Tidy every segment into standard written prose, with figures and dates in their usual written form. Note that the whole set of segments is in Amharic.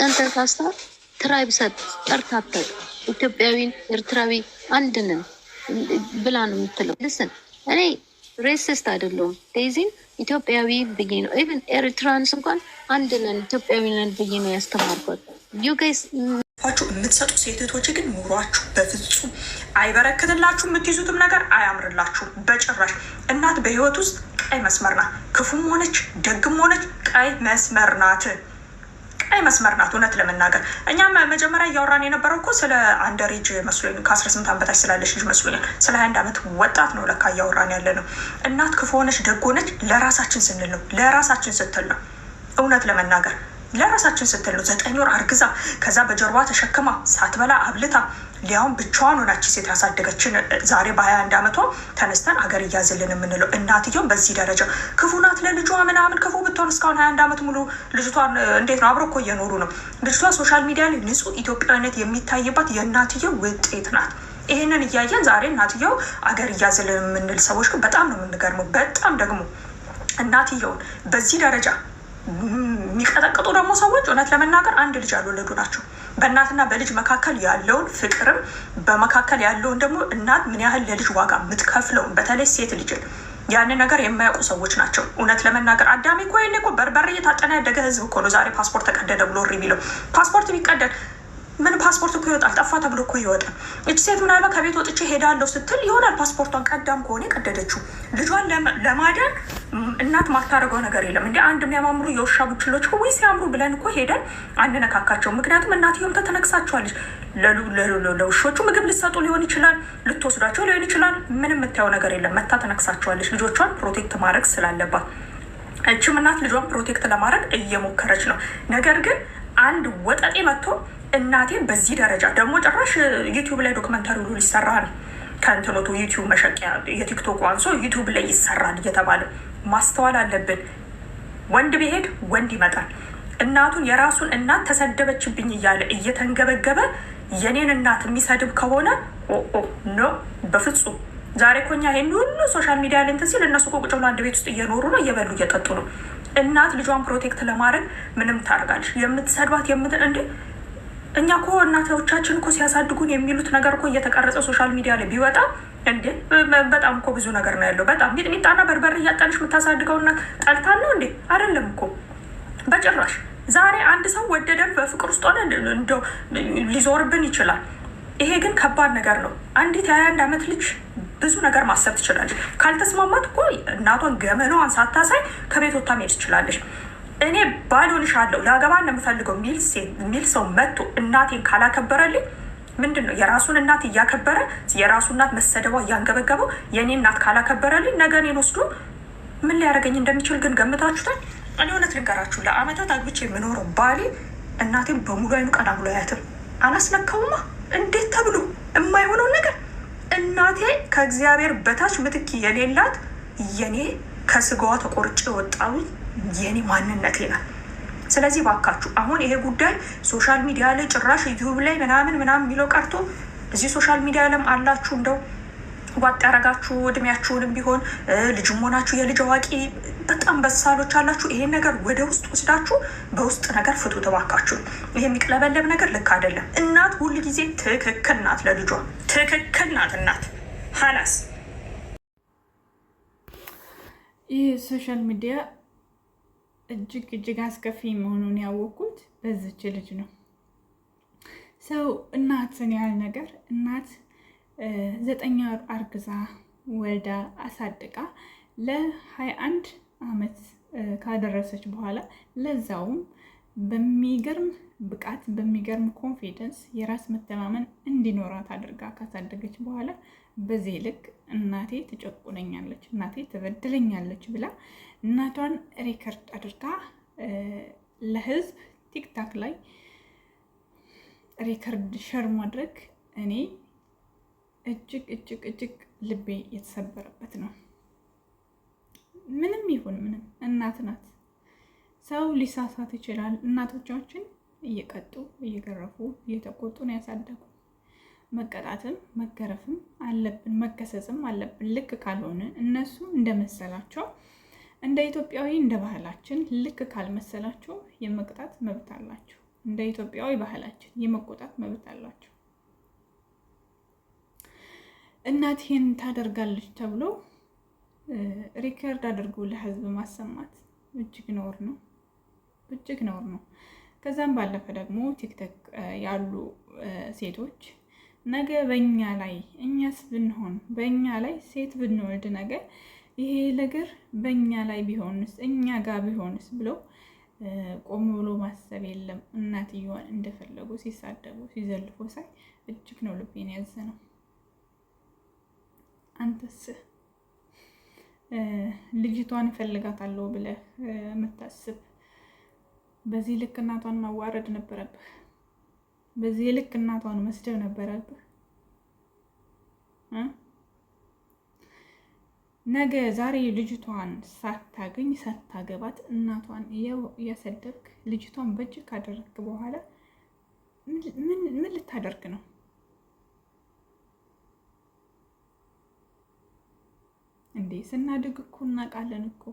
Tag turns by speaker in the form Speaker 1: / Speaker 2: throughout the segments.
Speaker 1: ተንተሳስታ ትራይብ ጠርታተ ኢትዮጵያዊን ኤርትራዊ አንድንን ብላ ነው የምትለው። ልስን እኔ ሬሲስት አይደለሁም። ዴዚን ኢትዮጵያዊ ብዬ ነው ኢቨን ኤርትራንስ እንኳን አንድንን ኢትዮጵያዊ ነን ብዬ ነው ያስተማርኳት። ዩ ጋይስ
Speaker 2: የምትሰጡ ሴቶች ግን ኑሯችሁ በፍጹም አይበረክትላችሁ። የምትይዙትም ነገር አያምርላችሁ በጭራሽ። እናት በህይወት ውስጥ ቀይ መስመር ናት። ክፉም ሆነች ደግም ሆነች ቀይ መስመር ናት። ቀይ መስመር ናት። እውነት ለመናገር እኛም መጀመሪያ እያወራን የነበረው እኮ ስለ አንደሬጅ መስሎኝ ከ18 ዓመት በታች ስላለች ልጅ መስሎኛል። ስለ 21 ዓመት ወጣት ነው ለካ እያወራን ያለ ነው። እናት ክፉ ሆነች ደግ ሆነች ለራሳችን ስንል ነው። ለራሳችን ስትል ነው። እውነት ለመናገር ለራሳችን ስትል ነው። 9 ወር አርግዛ ከዛ በጀርባ ተሸክማ ሳትበላ አብልታ ሊያውም ብቻዋን ሆናች ሴት ያሳደገችን ዛሬ በ21 ዓመቷ ተነስተን አገር እያዝልን የምንለው እናትየውን በዚህ ደረጃ ክፉ ናት ለልጇ ምናምን። ክፉ ብትሆን እስካሁን 21 ዓመት ሙሉ ልጅቷን እንዴት ነው አብሮ እኮ እየኖሩ ነው። ልጅቷ ሶሻል ሚዲያ ላይ ንጹህ ኢትዮጵያዊነት የሚታይባት የእናትየው ውጤት ናት። ይህንን እያየን ዛሬ እናትየው አገር እያዝልን የምንል ሰዎች ግን በጣም ነው የምንገርመው። በጣም ደግሞ እናትየውን በዚህ ደረጃ የሚቀጠቅጡ ደግሞ ሰዎች እውነት ለመናገር አንድ ልጅ ያልወለዱ ናቸው። በእናትና በልጅ መካከል ያለውን ፍቅርም በመካከል ያለውን ደግሞ እናት ምን ያህል ለልጅ ዋጋ የምትከፍለውን በተለይ ሴት ልጅን ያንን ነገር የማያውቁ ሰዎች ናቸው። እውነት ለመናገር አዳሜ እኮ ይሄኔ እኮ በርበሬ እየታጠነ ያደገ ህዝብ እኮ ነው ዛሬ ፓስፖርት ተቀደደ ብሎ እሪ ቢለው። ፓስፖርት ቢቀደድ ምን ፓስፖርት እኮ ይወጣል፣ ጠፋ ተብሎ እኮ ይወጣል። እች ሴት ምናልባት ከቤት ወጥቼ ሄዳለሁ ስትል ይሆናል ፓስፖርቷን ቀዳም ከሆነ ቀደደችው። ልጇን ለማዳን እናት ማታደርገው ነገር የለም። እንደ አንድ የሚያማምሩ የውሻ ቡችሎች ወይ ሲያምሩ ብለን እኮ ሄደን አንነካካቸው። ምክንያቱም እናትየውም ተነክሳቸዋለች። ለውሾቹ ምግብ ልትሰጡ ሊሆን ይችላል፣ ልትወስዷቸው ሊሆን ይችላል። ምንም የምታየው ነገር የለም። መታ ተነክሳቸዋለች። ልጆቿን ፕሮቴክት ማድረግ ስላለባት እችም እናት ልጇን ፕሮቴክት ለማድረግ እየሞከረች ነው። ነገር ግን አንድ ወጠጤ መጥቶ እናቴን በዚህ ደረጃ ደግሞ ጭራሽ ዩቲዩብ ላይ ዶክመንታሪ ሁሉ ሊሰራ ነው። ከእንትኖቱ ዩቲዩብ መሸቂያ የቲክቶክ አንሶ ዩቲዩብ ላይ ይሰራል እየተባለ ማስተዋል አለብን። ወንድ ቢሄድ ወንድ ይመጣል። እናቱን የራሱን እናት ተሰደበችብኝ እያለ እየተንገበገበ የኔን እናት የሚሰድብ ከሆነ ኖ በፍጹም። ዛሬ ኮኛ ይሄን ሁሉ ሶሻል ሚዲያ ላይ እንትን ሲል እነሱ ቁጭ ብሎ አንድ ቤት ውስጥ እየኖሩ ነው፣ እየበሉ እየጠጡ ነው። እናት ልጇን ፕሮቴክት ለማድረግ ምንም ታደርጋለች። የምትሰድባት እንዴ እኛ እኮ እናቶቻችን እኮ ሲያሳድጉን የሚሉት ነገር እኮ እየተቀረጸ ሶሻል ሚዲያ ላይ ቢወጣ እንዴ በጣም እኮ ብዙ ነገር ነው ያለው። በጣም ሚጥሚጣና በርበሬ እያጠንሽ የምታሳድገው እናት ጠልታን ነው እንዴ? አይደለም እኮ በጭራሽ። ዛሬ አንድ ሰው ወደደን በፍቅር ውስጥ ሆነ እንደው ሊዞርብን ይችላል። ይሄ ግን ከባድ ነገር ነው። አንዲት የ21 ዓመት ልጅ ብዙ ነገር ማሰብ ትችላለች። ካልተስማማት እኮ እናቷን ገመናዋን ሳታሳይ ከቤት ወጥታ መሄድ ትችላለች። እኔ ባልሆንሻለሁ ላገባ እንደምፈልገው ሚል ሰው መጥቶ እናቴን ካላከበረልኝ ምንድን ነው የራሱን እናት እያከበረ የራሱ እናት መሰደቧ እያንገበገበው የእኔ እናት ካላከበረልኝ ነገ እኔን ወስዶ ምን ሊያደርገኝ እንደሚችል ግን ገምታችሁታል? እኔ እውነት ልንገራችሁ፣ ለአመታት አግብቼ የምኖረው ባሌ እናቴን በሙሉ አይኑ ቀና ብሎ አያትም። አላስነካውማ እንዴት ተብሎ የማይሆነውን ነገር እናቴ ከእግዚአብሔር በታች ምትኪ የሌላት የኔ ከስጋዋ ተቆርጬ ወጣዊ የኔ ማንነቴ ናት። ስለዚህ ባካችሁ አሁን ይሄ ጉዳይ ሶሻል ሚዲያ ላይ ጭራሽ ዩቲዩብ ላይ ምናምን የሚለው ቀርቶ እዚህ ሶሻል ሚዲያ ለም አላችሁ እንደው ዋጥ ያረጋችሁ እድሜያችሁንም ቢሆን ልጅም ሆናችሁ የልጅ አዋቂ በጣም በሳሎች አላችሁ። ይሄን ነገር ወደ ውስጥ ወስዳችሁ በውስጥ ነገር ፍቱ ተባካችሁ። ይሄ የሚቅለበለብ ነገር ልክ አይደለም። እናት ሁል ጊዜ ትክክል ናት፣ ለልጇ ትክክል ናት እናት ሀላስ።
Speaker 3: ይህ ሶሻል ሚዲያ እጅግ አስከፊ መሆኑን ያወቅኩት በዚች ልጅ ነው። ሰው እናትን ያህል ነገር እናት 9 ወር አርግዛ ወልዳ አሳድቃ ለ21 ዓመት ካደረሰች በኋላ ለዛውም በሚገርም ብቃት በሚገርም ኮንፊደንስ የራስ መተማመን እንዲኖራት አድርጋ ካሳደገች በኋላ በዚህ ልክ እናቴ ትጨቁነኛለች፣ እናቴ ትበድለኛለች ብላ እናቷን ሪከርድ አድርጋ ለህዝብ ቲክታክ ላይ ሪከርድ ሸር ማድረግ እኔ እጅግ ልቤ የተሰበረበት ነው። ምንም ይሁን ምንም እናት ናት። ሰው ሊሳሳት ይችላል። እናቶቻችን እየቀጡ እየገረፉ እየተቆጡ ነው ያሳደጉ። መቀጣትም መገረፍም አለብን፣ መከሰስም አለብን። ልክ ካልሆነ እነሱ እንደመሰላቸው እንደ ኢትዮጵያዊ እንደ ባህላችን ልክ ካልመሰላቸው የመቅጣት መብት አላቸው። እንደ ኢትዮጵያዊ ባህላችን የመቆጣት መብት አላቸው። እናት ይሄን ታደርጋለች ተብሎ ሪከርድ አድርጎ ለህዝብ ማሰማት እጅግ ነውር ነው፣ እጅግ ነውር ነው። ከዛም ባለፈ ደግሞ ቲክቶክ ያሉ ሴቶች ነገ በእኛ ላይ እኛስ ብንሆን በእኛ ላይ ሴት ብንወልድ ነገር ይሄ ነገር በእኛ ላይ ቢሆንስ እኛ ጋር ቢሆንስ ብለው ቆም ብሎ ማሰብ የለም። እናትየዋን እንደፈለጉ ሲሳደቡ ሲዘልፉ ሳይ እጅግ ነው ልቤን ያዘነው። አንተስ ልጅቷን እፈልጋታለሁ ብለህ የምታስብ በዚህ ልክ እናቷን ማዋረድ ነበረብህ። በዚህ ልክ እናቷን መስደብ ነበረብህ። ነገ ዛሬ ልጅቷን ሳታገኝ ሳታገባት እናቷን እያሰደብክ ልጅቷን በእጅ ካደረግክ በኋላ ምን ልታደርግ ነው? እንዴ ስናድግ እኮ እናውቃለን እኮ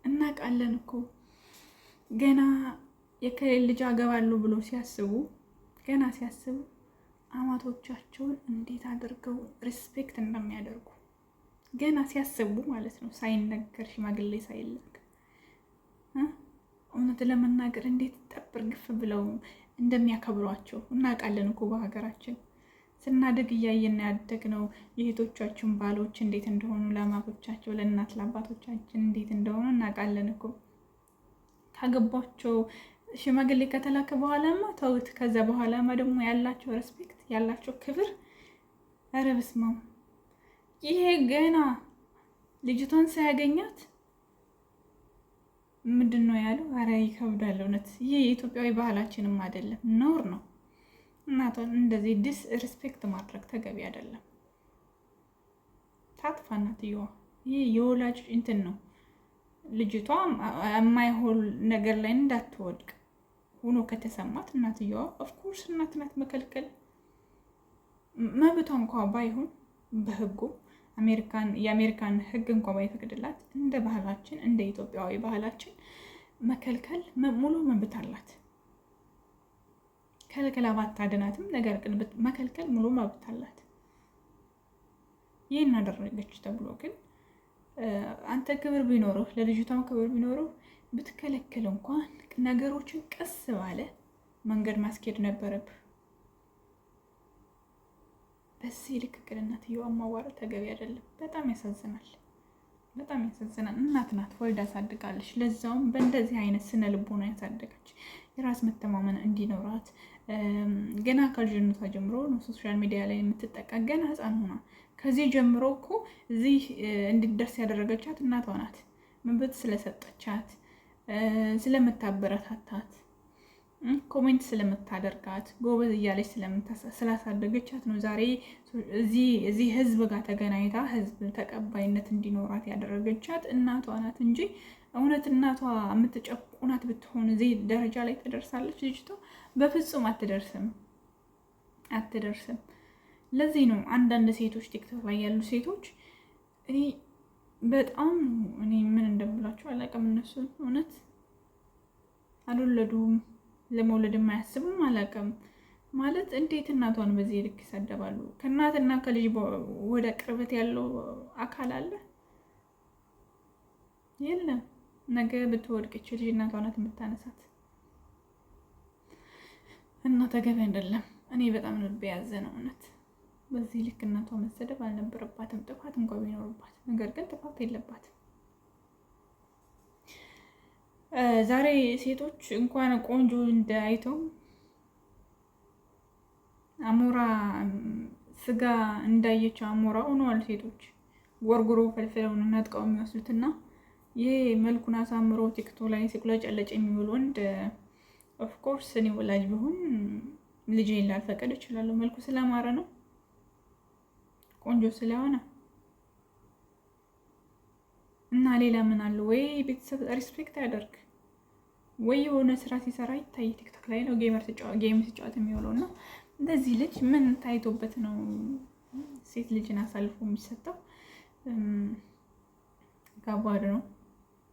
Speaker 3: እናውቃለን እኮ ገና የከሌል ልጅ አገባለሁ ብሎ ሲያስቡ ገና ሲያስቡ አማቶቻቸውን እንዴት አድርገው ሪስፔክት እንደሚያደርጉ ገና ሲያስቡ ማለት ነው። ሳይነገር ሽማግሌ ሳይላክ እውነት ለመናገር እንዴት ጠብር ግፍ ብለው እንደሚያከብሯቸው እናውቃለን እኮ በሀገራችን ስናድግ እያየን ያደግነው የእህቶቻችን ባሎች እንዴት እንደሆኑ ለአማቶቻቸው ለእናት ለአባቶቻችን እንዴት እንደሆኑ እናውቃለን እኮ። ካገቧቸው ሽማግሌ ከተላከ በኋላማ ተውት። ከዛ በኋላማ ደግሞ ያላቸው ሬስፔክት ያላቸው ክብር፣ ኧረ በስመ አብ! ይሄ ገና ልጅቷን ሳያገኛት ምንድን ነው ያለው? ኧረ ይከብዳል እውነት። ይሄ የኢትዮጵያዊ ባህላችንም አይደለም፣ ነውር ነው። እናቷን እንደዚህ ዲስ ሪስፔክት ማድረግ ተገቢ አይደለም። ታጥፋ እናትየዋ። ይሄ የወላጅ እንትን ነው። ልጅቷ የማይሆን ነገር ላይ እንዳትወድቅ ሆኖ ከተሰማት እናትየዋ ኦፍኮርስ እናት ናት፣ መከልከል መብቷ እንኳ ባይሆን በህጉ የአሜሪካን ህግ እንኳ ባይፈቅድላት እንደ ባህላችን እንደ ኢትዮጵያዊ ባህላችን መከልከል ሙሉ መብት አላት። ከልክላ ባታድናትም ነገር ግን መከልከል ሙሉ መብት አላት። ይህን አደረገች ተብሎ ግን አንተ ክብር ቢኖርህ ለልጅቷም ክብር ቢኖርህ ብትከለክል እንኳን ነገሮችን ቀስ ባለ መንገድ ማስኬድ ነበረብህ። በዚህ ልክ ግን እናትየዋ ማዋረድ ተገቢ አይደለም። በጣም ያሳዝናል፣ በጣም ያሳዝናል። እናት ናት፣ ወልዳ ያሳድጋለች። ለዛውም በእንደዚህ አይነት ስነ ልቦና ያሳደገች የራስ መተማመን እንዲኖራት ገና ከልጅነቷ ጀምሮ ነው ሶሻል ሚዲያ ላይ የምትጠቃ ገና ህፃን ሆና ከዚህ ጀምሮ እኮ እዚህ እንድትደርስ ያደረገቻት እናቷ ናት። መብት ስለሰጠቻት፣ ስለምታበረታታት፣ ኮሜንት ስለምታደርጋት፣ ጎበዝ እያለች ስላሳደገቻት ነው ዛሬ እዚህ ህዝብ ጋር ተገናኝታ ህዝብ ተቀባይነት እንዲኖራት ያደረገቻት እናቷ ናት እንጂ እውነት እናቷ የምትጨቁናት ብትሆን እዚህ ደረጃ ላይ ትደርሳለች? ልጅቷ በፍጹም አትደርስም። ለዚህ ነው አንዳንድ ሴቶች ቲክቶክ ላይ ያሉ ሴቶች በጣም እኔ ምን እንደምላቸው አላውቅም። እነሱ እውነት አልወለዱም፣ ለመውለድ የማያስቡም አላውቅም። ማለት እንዴት እናቷን በዚህ ልክ ይሳደባሉ? ከእናትና ከልጅ ወደ ቅርበት ያለው አካል አለ? የለም። ነገ ብትወድቅች ልጅ እናቷ ናት የምታነሳት እና ተገቢ አይደለም። እኔ በጣም ልብ ያዘ ነው እውነት። በዚህ ልክ እናቷ መሰደብ አልነበረባትም፣ ጥፋት እንኳን ቢኖርባት፣ ነገር ግን ጥፋት የለባትም። ዛሬ ሴቶች እንኳን ቆንጆ እንዳይተው አሞራ ስጋ እንዳየች አሞራ ሆነዋል ሴቶች። ጎርጎሮ ፈልፍለው ነጥቀው የሚወስዱትና ይሄ መልኩን አሳምሮ ቲክቶክ ላይ ሲቁለጨለጭ የሚውል ወንድ ኦፍኮርስ እኔ ወላጅ ቢሆን ልጄን ላልፈቀድ እችላለሁ። መልኩ ስለማረ ነው፣ ቆንጆ ስለሆነ እና ሌላ ምን አለ? ወይ ቤተሰብ ሪስፔክት ያደርግ ወይ የሆነ ስራ ሲሰራ ይታይ። ቲክቶክ ላይ ነው ጌም ሲጫወት የሚውለው እና እንደዚህ ልጅ ምን ታይቶበት ነው ሴት ልጅን አሳልፎ የሚሰጠው? ከባድ ነው።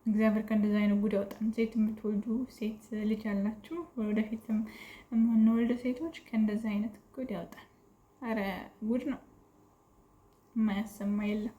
Speaker 3: እግዚአብሔር ከእንደዚህ አይነት ጉድ ያውጣን። ሴት የምትወልዱ ሴት ልጅ ያላችሁ ወደፊትም የምንወልድ ሴቶች ከእንደዚህ አይነት ጉድ ያውጣን። አረ ጉድ ነው፣ የማያሰማ የለም።